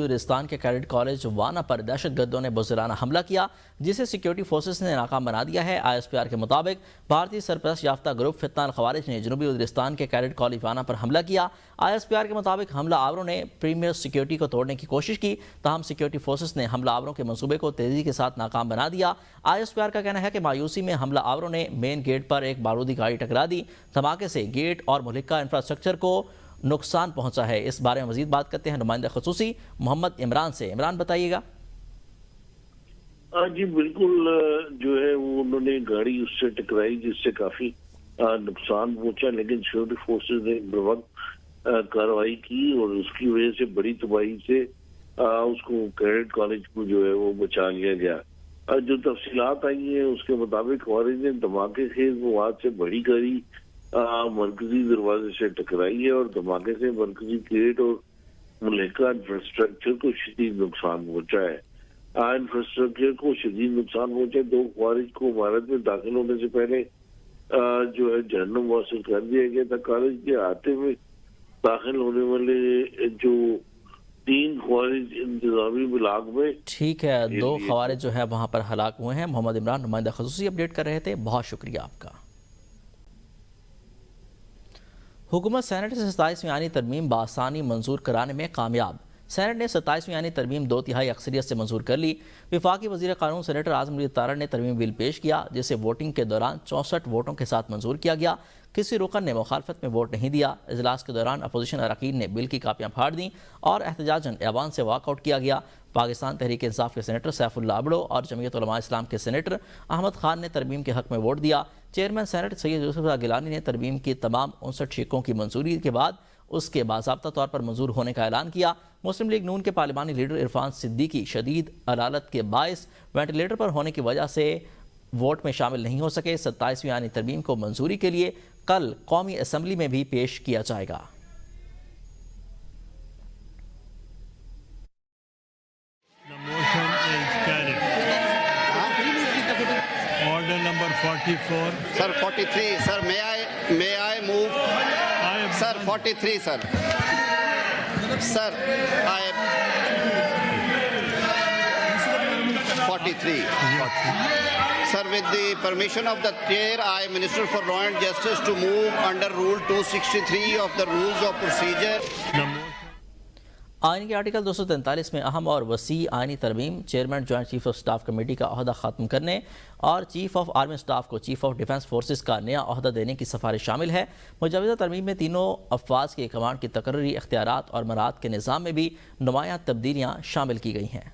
وزیرستان کے cadet college وانا پر دہشت گردوں نے بزدلانہ حملہ کیا، جسے سیکیورٹی فورسز نے ناکام بنا دیا ہے۔ ISPR کے مطابق بھارتی سرپرست یافتہ گروپ فتنہ الخوارج نے جنوبی وزیرستان کے کیڈٹ کالج وانا پر حملہ کیا۔ ISPR کے مطابق حملہ آوروں نے پریمیئر سیکیورٹی کو توڑنے کی کوشش کی، تاہم سیکیورٹی فورسز نے حملہ آوروں کے منصوبے کو تیزی کے ساتھ ناکام بنا دیا۔ ISPR کا کہنا ہے کہ مایوسی میں حملہ آوروں نے مین گیٹ پر ایک بارودی گاڑی ٹکرا دی۔ دھماکے سے گیٹ اور ملحقہ انفراسٹرکچر کو نقصان پہنچا ہے۔ اس بارے میں مزید بات کرتے ہیں نمائندہ خصوصی محمد عمران سے۔ عمران بتائیے گا۔ جی بالکل، جو ہے وہ انہوں نے گاڑی اس سے ٹکرائی جس سے کافی نقصان پہنچا، لیکن سیکورٹی فورسز نے بروقت کارروائی کی اور اس کی وجہ سے بڑی تباہی سے اس کو کیڈٹ کالج کو جو ہے وہ بچا لیا گیا۔ جو تفصیلات آئی ہیں اس کے مطابق خوارج نے دھماکے خیز مواد سے بڑی گاڑی مرکزی دروازے سے ٹکرائی ہے اور دھماکے سے مرکزی گیٹ اور ملحقہ انفراسٹرکچر کو شدید نقصان پہنچا ہے۔ انفراسٹرکچر کو شدید نقصان پہنچا، دو خوارج کو عمارت میں داخل ہونے سے پہلے جو ہے جہنم واصل کر دیا گیا تھا۔ کالج کے احاطے میں داخل ہونے والے جو 3 خوارج انتظامی بلاک میں ٹھیک ہے، 2 خوارج جو ہے وہاں پر ہلاک ہوئے ہیں۔ محمد عمران نمائندہ خصوصی اپڈیٹ کر رہے تھے، بہت شکریہ آپ کا۔ حکومت سینٹ سے 27ویں آئینی ترمیم بآسانی منظور کرانے میں کامیاب۔ سینٹ نے 27ویں آئینی ترمیم 2/3 اکثریت سے منظور کر لی۔ وفاقی وزیر قانون سینیٹر اعظم علی طارڑ نے ترمیم بل پیش کیا، جسے ووٹنگ کے دوران 64 ووٹوں کے ساتھ منظور کیا گیا۔ کسی رکن نے مخالفت میں ووٹ نہیں دیا۔ اجلاس کے دوران اپوزیشن اراکین نے بل کی کاپیاں پھاڑ دیں اور احتجاجاً ایوان سے واک آؤٹ کیا گیا۔ پاکستان تحریک انصاف کے سینیٹر سیف اللہ ابڑو اور جمعیت علماء اسلام کے سینیٹر احمد خان نے ترمیم کے حق میں ووٹ دیا۔ چیئرمین سینٹ سید یوسف گیلانی نے ترمیم کی تمام 59 شقوں کی منظوری کے بعد اس کے باضابطہ طور پر منظور ہونے کا اعلان کیا۔ مسلم لیگ نون کے پارلیمانی لیڈر عرفان صدیقی شدید علالت کے باعث وینٹیلیٹر پر ہونے کی وجہ سے ووٹ میں شامل نہیں ہو سکے۔ 27ویں آئینی ترمیم کو منظوری کے لیے کل قومی اسمبلی میں بھی پیش کیا جائے گا۔ Order number 44. Sir, 43. Sir, may I move? Sir, 43, sir. Sir, 43. Sir, with the permission of the chair, I, Minister for Law and Justice, to move under Rule 263 of the Rules of Procedure. آئین کے article 243 میں اہم اور وسیع آئینی ترمیم chairman joint chief of staff committee کا عہدہ ختم کرنے اور چیف آف آرمی سٹاف کو چیف آف ڈیفنس فورسز کا نیا عہدہ دینے کی سفارش شامل ہے۔ مجوزہ ترمیم میں تینوں افواج کے کمانڈ کی تقرری اختیارات اور مراعات کے نظام میں بھی نمایاں تبدیلیاں شامل کی گئی ہیں۔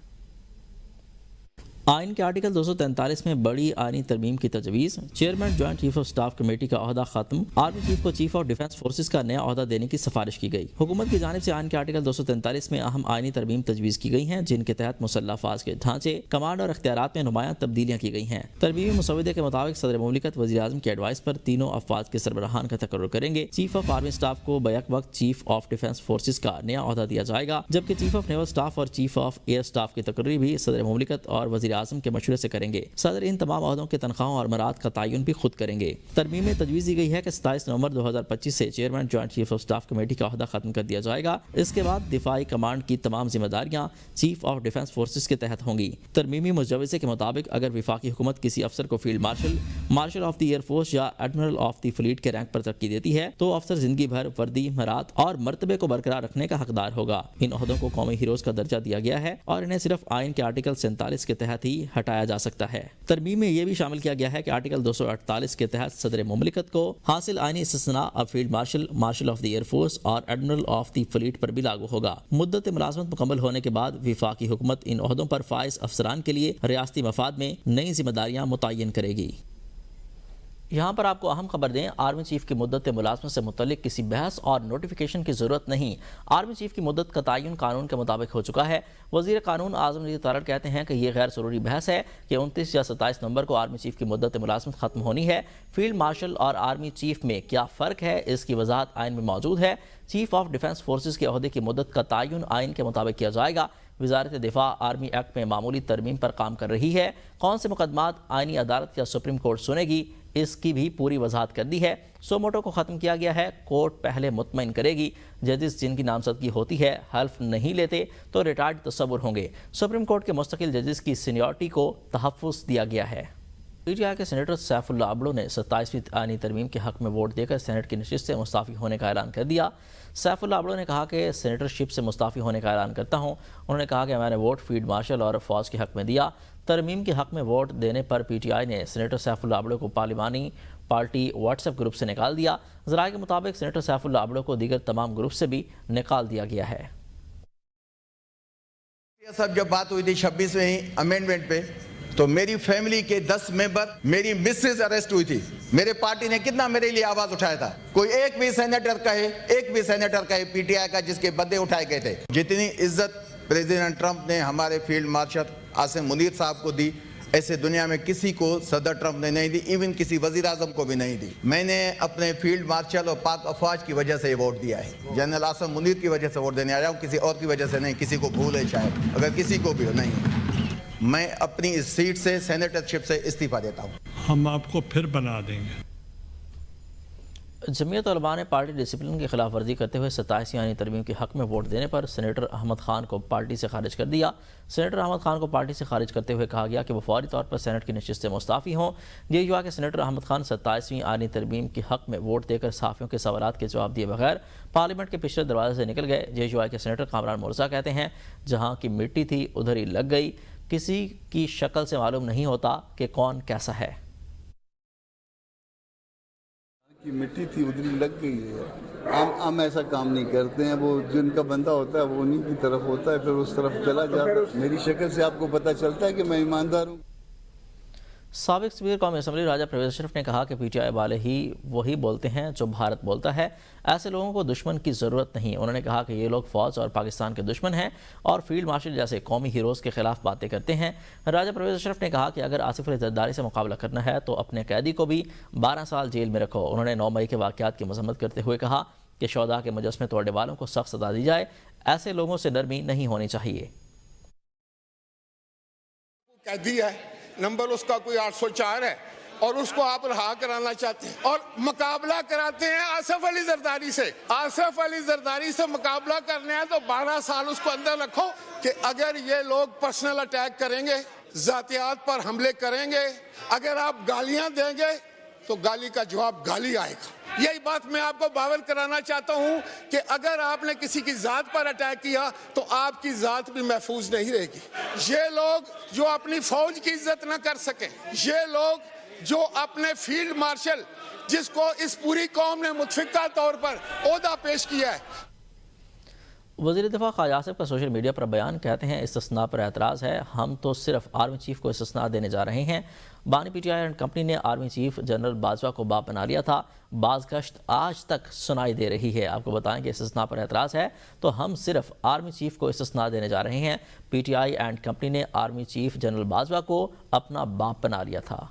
آئین کے آرٹیکل 243 میں بڑی آئینی ترمیم کی تجویز، chairman joint chief of staff committee کا عہدہ ختم، آرمی چیف کو چیف آف ڈیفنس فورسز کا نیا عہدہ دینے کی سفارش کی گئی۔ حکومت کی جانب سے آئین کے آرٹیکل 243 میں اہم آئینی ترمیم تجویز کی گئی ہیں، جن کے تحت مسلح افواج کے ڈھانچے، کمانڈ اور اختیارات میں نمایاں تبدیلیاں کی گئی ہیں۔ ترمیمی مسودے کے مطابق صدر مملکت وزیر اعظم کی ایڈوائس پر تینوں افواج کے سربراہان کا تقرر کریں گے۔ چیف آف آرمی سٹاف کو بیک وقت چیف آف ڈیفنس فورسز کا نیا عہدہ دیا جائے گا، جبکہ چیف آف نیول سٹاف اور چیف آف ایئر سٹاف کی تقرری بھی صدر مملکت اور وزیر اعظم کے مشورے سے کریں گے۔ صدر ان تمام عہدوں کے تنخواہوں اور مراعات کا تعین بھی خود کریں گے۔ ترمیم میں تجویز دی گئی ہے کہ 27 نومبر 2025 سے chairman joint chief of staff committee کا عہدہ ختم کر دیا جائے گا۔ اس کے بعد دفاعی کمانڈ کی تمام ذمہ داریاں چیف آف ڈیفنس فورسز کے تحت ہوں گی۔ ترمیمی مجوزے کے مطابق اگر وفاقی حکومت کسی افسر کو field marshal, martial of the air force یا ایڈمرل آف دی فلیٹ کے رینک پر ترقی دیتی ہے تو افسر زندگی بھر وردی، مراعات اور مرتبے کو برقرار رکھنے کا حقدار ہوگا۔ ان عہدوں کو قومی ہیروز کا درجہ دیا گیا ہے اور انہیں صرف آئین کے آرٹیکل 47 کے تحت ہی ہٹایا جا سکتا ہے۔ ترمیم میں یہ بھی شامل کیا گیا ہے کہ آرٹیکل 248 کے تحت صدر مملکت کو حاصل آئینی استثناء اب field marshal, martial of the air force اور ایڈمرل آف دی فلیٹ پر بھی لاگو ہوگا۔ مدت ملازمت مکمل ہونے کے بعد وفاقی حکومت ان عہدوں پر فائز افسران کے لیے ریاستی مفاد میں نئی ذمہ داریاں متعین کرے گی۔ یہاں پر آپ کو اہم خبر دیں، آرمی چیف کی مدت ملازمت سے متعلق کسی بحث اور نوٹیفیکیشن کی ضرورت نہیں۔ آرمی چیف کی مدت کا تعین قانون کے مطابق ہو چکا ہے۔ وزیر قانون اعظم علی طارڑ کہتے ہیں کہ یہ غیر ضروری بحث ہے کہ 29 یا 27 نومبر کو آرمی چیف کی مدت ملازمت ختم ہونی ہے۔ فیلڈ مارشل اور آرمی چیف میں کیا فرق ہے، اس کی وضاحت آئین میں موجود ہے۔ چیف آف ڈیفنس فورسز کے عہدے کی مدت کا تعین آئین کے مطابق کیا جائے گا۔ وزارت دفاع آرمی ایکٹ میں معمولی ترمیم پر کام کر رہی ہے۔ کون سے مقدمات آئینی عدالت یا سپریم کورٹ سنے گی، اس کی بھی پوری وضاحت کر دی ہے۔ سو موٹو کو ختم کیا گیا ہے۔ کورٹ پہلے مطمئن کرے گی، ججز جن کی نامزدگی ہوتی ہے حلف نہیں لیتے تو ریٹائرڈ تصور ہوں گے۔ سپریم کورٹ کے مستقل ججز کی سینیورٹی کو تحفظ دیا گیا ہے۔ پی ٹی آئی کے سینیٹر سیف اللہ ابڑو نے 27ویں آئینی ترمیم کے حق میں ووٹ دے کر سینٹ کی نشست سے مستعفی ہونے کا اعلان کر دیا۔ سیف اللہ ابڑو نے کہا کہ سینیٹرشپ سے مستعفی ہونے کا اعلان کرتا ہوں۔ انہوں نے کہا کہ میں نے ووٹ فیلڈ مارشل اور فوج کے حق میں دیا۔ ترمیم کے حق میں ووٹ دینے پر پی ٹی آئی نے سینیٹر سیف اللہ ابڑو کو پارلیمانی پارٹی واٹس ایپ گروپ سے نکال دیا۔ ذرائع کے مطابق سینیٹر سیف اللہ ابڑو کو دیگر تمام گروپ سے بھی نکال دیا گیا ہے۔ صاحب جب بات ہوئی تھی 26ویں امینڈمنٹ پہ تو میری فیملی کے 10 ممبر، میری مسز اریسٹ ہوئی تھی۔ میرے پارٹی نے کتنا میرے لیے آواز اٹھایا تھا، کوئی ایک بھی سینیٹر کہے پی ٹی آئی کا جس کے بدے اٹھائے گئے تھے۔ جتنی عزت پریزیڈنٹ ٹرمپ نے ہمارے فیلڈ مارشل عاصم منیر صاحب کو دی، ایسے دنیا میں کسی کو صدر ٹرمپ نے نہیں دی، ایون کسی وزیر اعظم کو بھی نہیں دی۔ میں نے اپنے فیلڈ مارشل اور پاک افواج کی وجہ سے یہ ووٹ دیا ہے۔ جنرل عاصم منیر کی وجہ سے ووٹ دینے آیا ہوں، کسی اور کی وجہ سے نہیں۔ کسی کو بھول ہے شاید، اگر کسی کو بھی نہیں۔ میں اپنی اس سیٹ سے سینیٹرشپ سے استعفیٰ دیتا ہوں۔ ہم آپ کو پھر بنا دیں گے۔ جمعیت علماء نے پارٹی ڈسپلن کی خلاف ورزی کرتے ہوئے 27ویں آئینی ترمیم کے حق میں ووٹ دینے پر سینیٹر احمد خان کو پارٹی سے خارج کر دیا۔ سینیٹر احمد خان کو پارٹی سے خارج کرتے ہوئے کہا گیا کہ وہ فوری طور پر سینٹ کی نشست سے مستعفی ہوں۔ یہ ہوا کہ سینیٹر احمد خان 27ویں آئینی ترمیم کے حق میں ووٹ دے کر صحافیوں کے سوالات کے جواب دیے بغیر پارلیمنٹ کے پچھلے دروازے سے نکل گئے۔ جے یو آئی کے سینیٹر کامران مرزا کہتے ہیں جہاں کی مٹی تھی ادھر ہی لگ گئی، کسی کی شکل سے معلوم نہیں ہوتا کہ کون کیسا ہے۔ کی مٹی تھی ادھر لگ گئی ہے۔ ہم ایسا کام نہیں کرتے ہیں، وہ جن کا بندہ ہوتا ہے وہ انہیں کی طرف ہوتا ہے، پھر اس طرف چلا جاتا ہے۔ میری شکل سے آپ کو پتہ چلتا ہے کہ میں ایماندار ہوں۔ سابق اسپیکر قومی اسمبلی راجہ پرویز اشرف نے کہا کہ پی ٹی آئی والے ہی وہی بولتے ہیں جو بھارت بولتا ہے، ایسے لوگوں کو دشمن کی ضرورت نہیں۔ انہوں نے کہا کہ یہ لوگ فوج اور پاکستان کے دشمن ہیں اور فیلڈ مارشل جیسے قومی ہیروز کے خلاف باتیں کرتے ہیں۔ راجہ پرویز اشرف نے کہا کہ اگر آصف علی زرداری سے مقابلہ کرنا ہے تو اپنے قیدی کو بھی 12 سال جیل میں رکھو۔ انہوں نے 9 مئی کے واقعات کی مذمت کرتے ہوئے کہا کہ شہداء کے مجسمے توڑنے والوں کو سخت سزا دی جائے، ایسے لوگوں سے نرمی نہیں ہونی چاہیے۔ قیدی ہے، نمبر اس کا کوئی 804 ہے اور اس کو آپ رہا کرانا چاہتے ہیں اور مقابلہ کراتے ہیں آصف علی زرداری سے۔ آصف علی زرداری سے مقابلہ کرنے ہیں تو 12 سال اس کو اندر رکھو کہ اگر یہ لوگ پرسنل اٹیک کریں گے، ذاتیات پر حملے کریں گے، اگر آپ گالیاں دیں گے تو گالی کا جواب گالی آئے گا۔ یہی بات میں آپ کو باور کرانا چاہتا ہوں کہ اگر آپ نے کسی کی ذات پر اٹیک کیا تو آپ کی ذات بھی محفوظ نہیں رہے گی۔ یہ لوگ جو اپنی فوج کی عزت نہ کر سکیں، یہ لوگ جو اپنے فیلڈ مارشل جس کو اس پوری قوم نے متفقہ طور پر عہدہ پیش کیا ہے۔ وزیر دفاع خواجہ آصف کا سوشل میڈیا پر بیان، کہتے ہیں استثناء پر اعتراض ہے، ہم تو صرف آرمی چیف کو استثناء دینے جا رہے ہیں۔ بانی P T I and company نے آرمی چیف جنرل باجوہ کو باپ بنا لیا تھا، بعض گشت آج تک سنائی دے رہی ہے۔ آپ کو بتائیں کہ استثناء پر اعتراض ہے تو ہم صرف آرمی چیف کو استثناء دینے جا رہے ہیں۔ P T I and company نے آرمی چیف جنرل باجوہ کو اپنا باپ بنا لیا تھا۔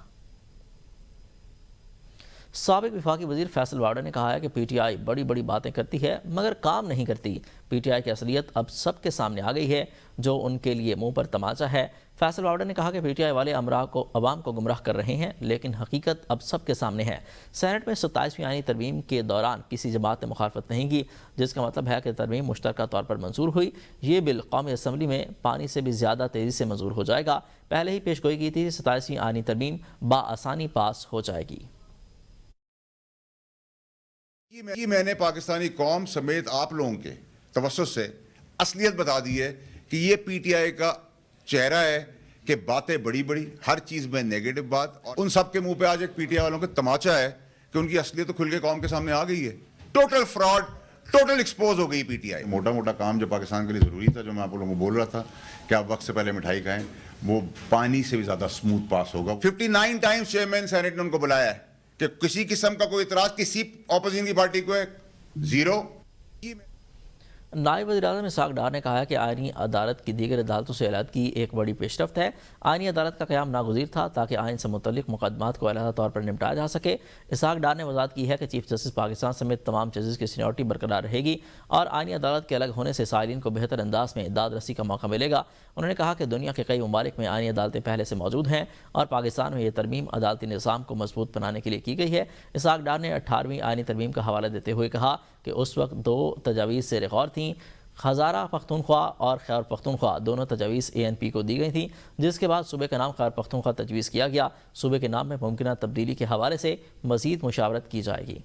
سابق وفاقی وزیر فیصل واڈا نے کہا ہے کہ پی ٹی آئی بڑی بڑی باتیں کرتی ہے مگر کام نہیں کرتی۔ پی ٹی آئی کی اصلیت اب سب کے سامنے آ گئی ہے جو ان کے لیے منہ پر تماچا ہے۔ فیصل واڈا نے کہا کہ پی ٹی آئی والے عوام کو گمراہ کر رہے ہیں لیکن حقیقت اب سب کے سامنے ہے۔ سینٹ میں 27ویں آئینی ترمیم کے دوران کسی جماعت نے مخالفت نہیں کی، جس کا مطلب ہے کہ ترمیم مشترکہ طور پر منظور ہوئی۔ یہ بل قومی اسمبلی میں پانی سے بھی زیادہ تیزی سے منظور ہو جائے گا۔ پہلے ہی پیش گوئی کی تھی 27ویں آئینی ترمیم بآسانی پاس ہو جائے گی۔ میں نے پاکستانی قوم سمیت آپ لوگوں کے توسط سے اصلیت بتا دی ہے کہ یہ پی ٹی آئی کا چہرہ ہے کہ باتیں بڑی بڑی، ہر چیز میں نیگیٹو بات، اور ان سب کے منہ پہ آج ایک پی ٹی آئی والوں کا تماچا ہے کہ ان کی اصلیت تو کھل کے قوم کے سامنے آ گئی ہے۔ ٹوٹل فراڈ، ٹوٹل ایکسپوز ہو گئی پی ٹی آئی۔ موٹا موٹا کام جو پاکستان کے لیے ضروری تھا، جو میں آپ لوگوں کو بول رہا تھا کہ آپ وقت سے پہلے مٹھائی کھائیں، وہ پانی سے بھی زیادہ سموتھ پاس ہوگا۔ 59 ٹائمز چیئرمین سینٹ نے ان کو بلایا ہے کہ کسی قسم کا کوئی اعتراض کسی اپوزیشن کی پارٹی کو ہے، زیرو۔ نائب وزیر اعظم اسحاق ڈار نے کہا ہے کہ آئینی عدالت کی دیگر عدالتوں سے علیحدگی ایک بڑی پیش رفت ہے۔ آئینی عدالت کا قیام ناگزیر تھا تاکہ آئین سے متعلق مقدمات کو علیحدہ طور پر نمٹایا جا سکے۔ اسحاق ڈار نے وضاحت کی ہے کہ چیف جسٹس پاکستان سمیت تمام ججز کی سینیورٹی برقرار رہے گی اور آئینی عدالت کے الگ ہونے سے سائلین کو بہتر انداز میں داد رسی کا موقع ملے گا۔ انہوں نے کہا کہ دنیا کے کئی ممالک میں آئینی عدالتیں پہلے سے موجود ہیں اور پاکستان میں یہ ترمیم عدالتی نظام کو مضبوط بنانے کے لیے کی گئی ہے۔ اسحاق ڈار نے 18ویں آئینی ترمیم کا حوالہ دیتے ہوئے کہا کہ اس وقت 2 تجاویز زیر غور تھیں۔ ہزارہ پختونخوا اور خیبر پختونخوا دونوں تجاویز ANP کو دی گئی تھیں، جس کے بعد صوبے کا نام خیبر پختونخوا تجویز کیا گیا۔ صوبے کے نام میں ممکنہ تبدیلی کے حوالے سے مزید مشاورت کی جائے گی۔